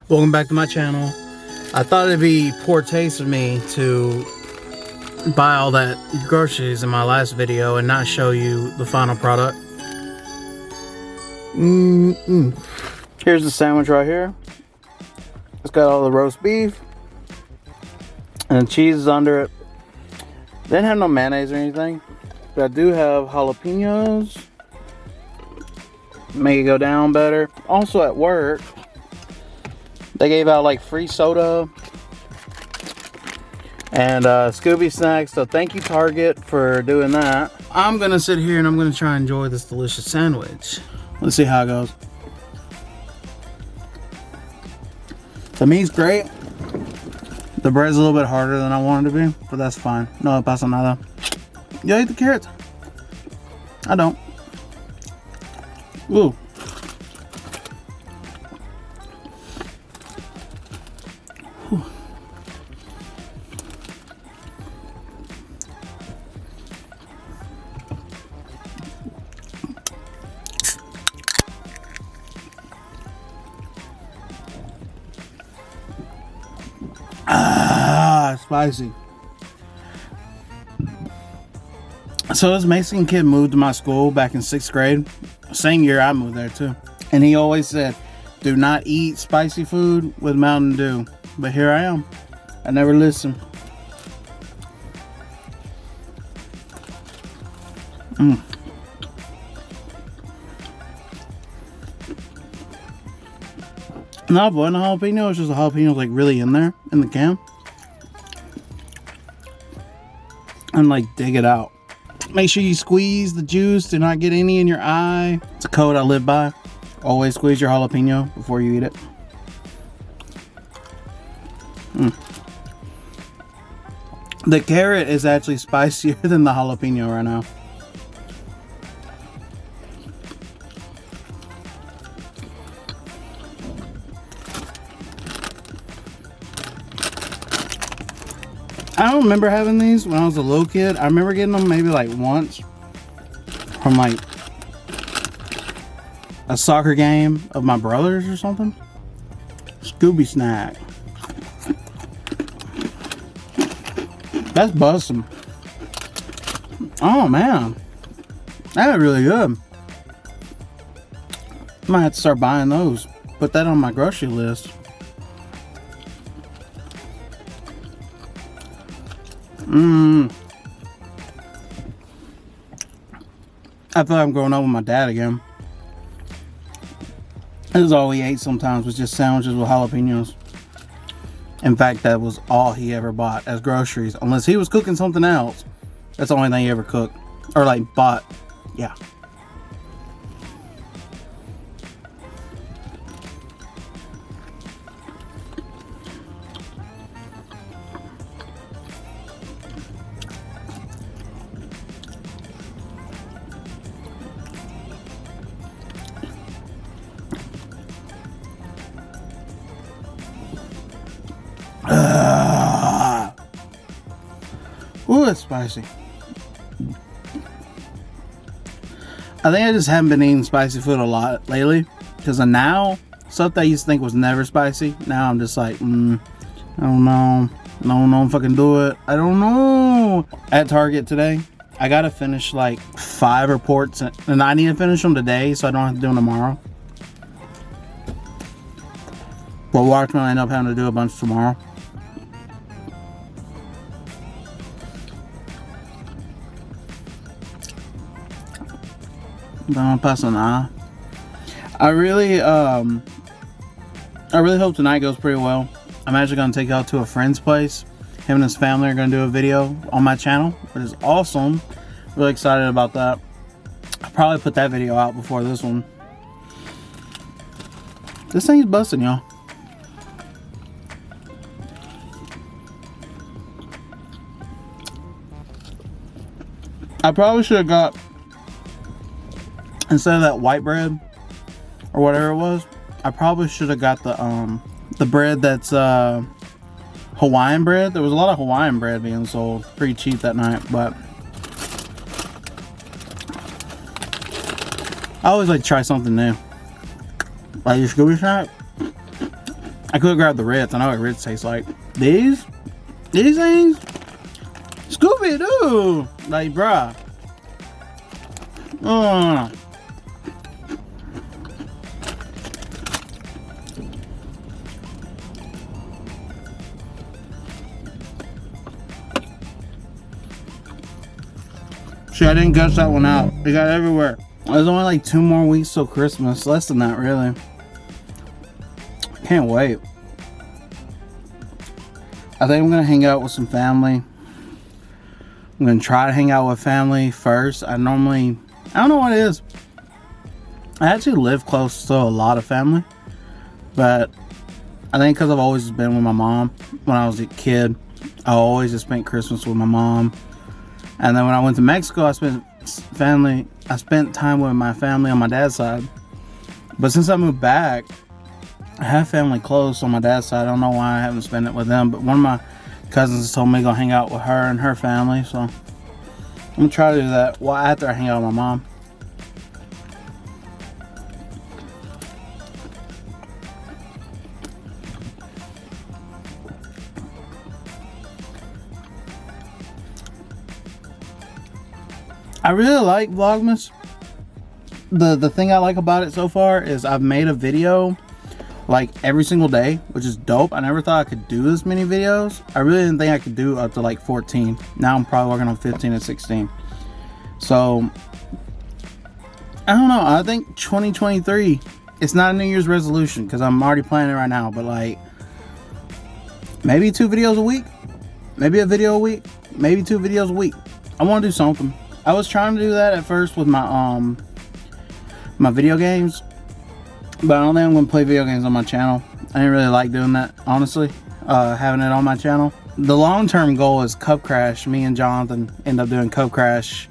Welcome back to my channel. I thought it'd be poor taste of me to buy all that groceries in my last video and not show you the final product. Here's the sandwich right here. It's got all the roast beef and the cheese is under it. Didn't have no mayonnaise or anything, but I do have jalapenos. Make it go down better. Also at work, they gave out like free soda and Scooby snacks, so thank you Target for doing that. I'm gonna sit here and I'm gonna try and enjoy this delicious sandwich. Let's see how it goes. The meat's great. The bread's a little bit harder than I wanted to be, but that's fine. No pasa nada. You eat the carrots? I don't. Ooh. Spicy. So this Mexican kid moved to my school back in 6th grade. Same year I moved there too. And he always said, do not eat spicy food with Mountain Dew. But here I am. I never listened. No, but the jalapeno is just the jalapeno like really in there in the can. And like dig it out. Make sure you squeeze the juice. Do not get any in your eye. It's a code I live by. Always squeeze your jalapeno before you eat it. The carrot is actually spicier than the jalapeno right now. I don't remember having these when I was a little kid. I remember getting them maybe like once from like a soccer game of my brothers or something. Scooby snack. That's bussin'. Oh man, that's really good. Might have to start buying those. Put that on my grocery list. I feel like I'm growing up with my dad again. This is all he ate sometimes, was just sandwiches with jalapenos. In fact, that was all he ever bought as groceries. Unless he was cooking something else. That's the only thing he ever cooked. Or like bought. Yeah. Ooh, it's spicy. I think I just haven't been eating spicy food a lot lately. Because now, stuff that I used to think was never spicy, now I'm just like, I don't know. I don't know if I can do it. I don't know. At Target today, I gotta finish like 5 reports. And I need to finish them today so I don't have to do them tomorrow. But watch when I end up having to do a bunch tomorrow. Don't pass an eye. I really hope tonight goes pretty well. I'm actually gonna take y'all to a friend's place. Him and his family are gonna do a video on my channel, which is awesome. Really excited about that. I'll probably put that video out before this one. This thing's busting, y'all. I probably should have got, instead of that white bread or whatever it was, I probably should have got the bread that's Hawaiian bread. There was a lot of Hawaiian bread being sold pretty cheap that night, but I always like to try something new. Like your Scooby snack. I could grab the Ritz. I know what Ritz tastes like. These things? Scooby Doo! Like, bruh. See, I didn't gush that one out. It got everywhere. There's only like 2 more weeks till Christmas. Less than that, really. Can't wait. I think I'm gonna hang out with some family. I'm gonna try to hang out with family first. I don't know what it is. I actually live close to a lot of family, but I think because I've always been with my mom when I was a kid, I always just spent Christmas with my mom. And then when I went to Mexico, I spent time with my family on my dad's side. But since I moved back, I have family close on my dad's side. I don't know why I haven't spent it with them, but one of my cousins told me to go hang out with her and her family, so I'm gonna try to do that after I hang out with my mom. I really like Vlogmas. The thing I like about it so far is I've made a video like every single day, which is dope. I never thought I could do this many videos. I really didn't think I could do up to like 14. Now I'm probably working on 15 and 16. So I don't know. I think 2023, it's not a New Year's resolution because I'm already planning it right now, but like maybe 2 videos a week, maybe a video a week, maybe 2 videos a week. I want to do something. I was trying to do that at first with my my video games, but I don't think I'm going to play video games on my channel. I didn't really like doing that, honestly, having it on my channel. The long-term goal is Cup Crash. Me and Jonathan end up doing Cup Crash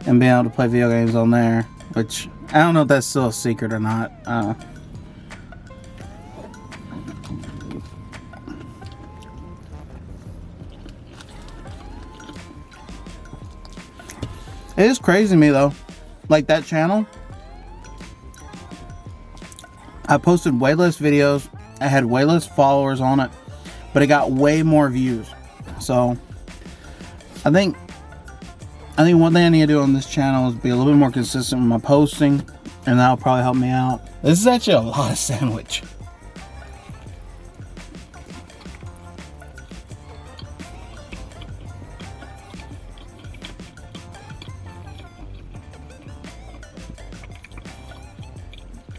and being able to play video games on there, which I don't know if that's still a secret or not. It is crazy to me though, like that channel, I posted way less videos, I had way less followers on it, but it got way more views. So I think one thing I need to do on this channel is be a little bit more consistent with my posting, and that'll probably help me out. This is actually a lot of sandwich.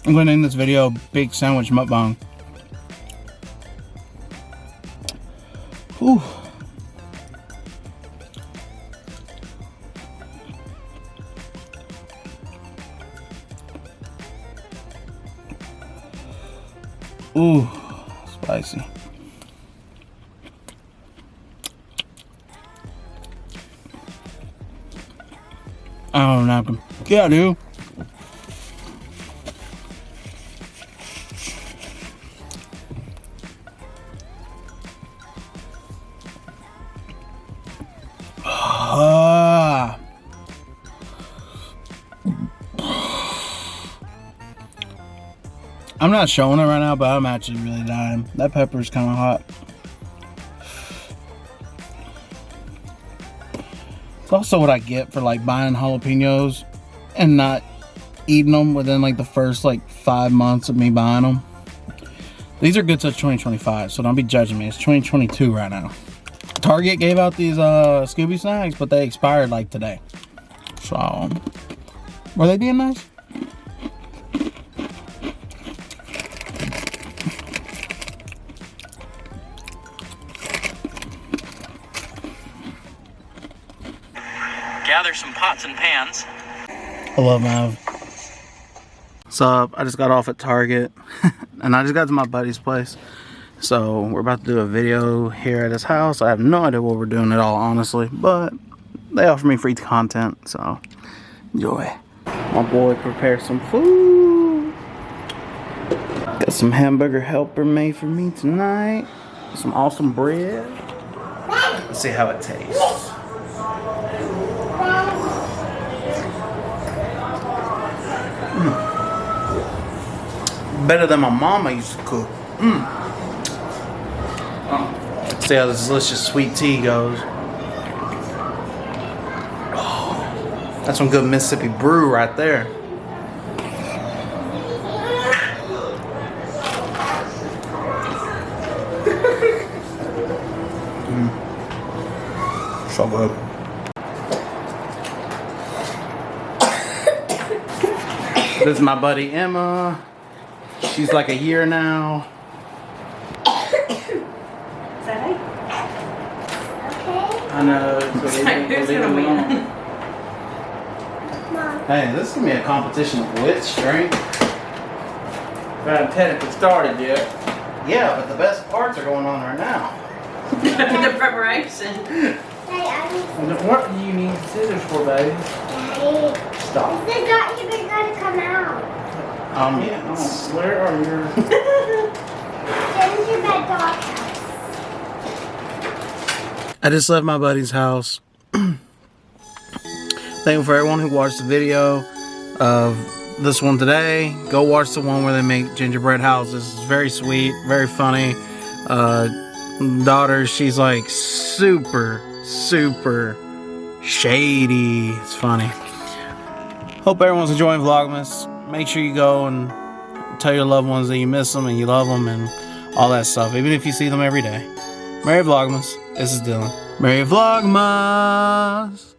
I'm going to end this video big sandwich mukbang. Whew. Ooh, spicy. I don't know, napkin. Yeah, dude. I'm not showing it right now, but I'm actually really dying. That pepper is kind of hot. It's also what I get for like buying jalapenos and not eating them within like the first like 5 months of me buying them. These are good till 2025, so don't be judging me. It's 2022 right now. Target gave out these Scooby snacks, but they expired like today. So, were they being nice? Gather some pots and pans. I love Mav. What's up? I just got off at Target and I just got to my buddy's place. So we're about to do a video here at his house. I have no idea what we're doing at all, honestly, but they offer me free content, so enjoy. My boy prepared some food. Got some hamburger helper made for me tonight. Some awesome bread. Let's see how it tastes. Better than my mama used to cook. See how this delicious sweet tea goes. Oh, that's some good Mississippi brew right there. So good. This is my buddy Emma. She's like a year now. Is that right? I know. Who's gonna win? Hey, this is gonna be a competition of wit strength. We haven't technically started yet. Yeah, but the best parts are going on right now. The preparation. What do you need scissors for, baby? Stop. They gotta come out. Yeah, where are your... Gingerbread dog house. I just left my buddy's house. Thank you for everyone who watched the video of this one today. Go watch the one where they make gingerbread houses. It's very sweet, very funny. Daughter, she's like super shady. It's funny. Hope everyone's enjoying Vlogmas. Make sure you go and tell your loved ones that you miss them and you love them and all that stuff, even if you see them every day. Merry Vlogmas. This is Dylan. Merry Vlogmas.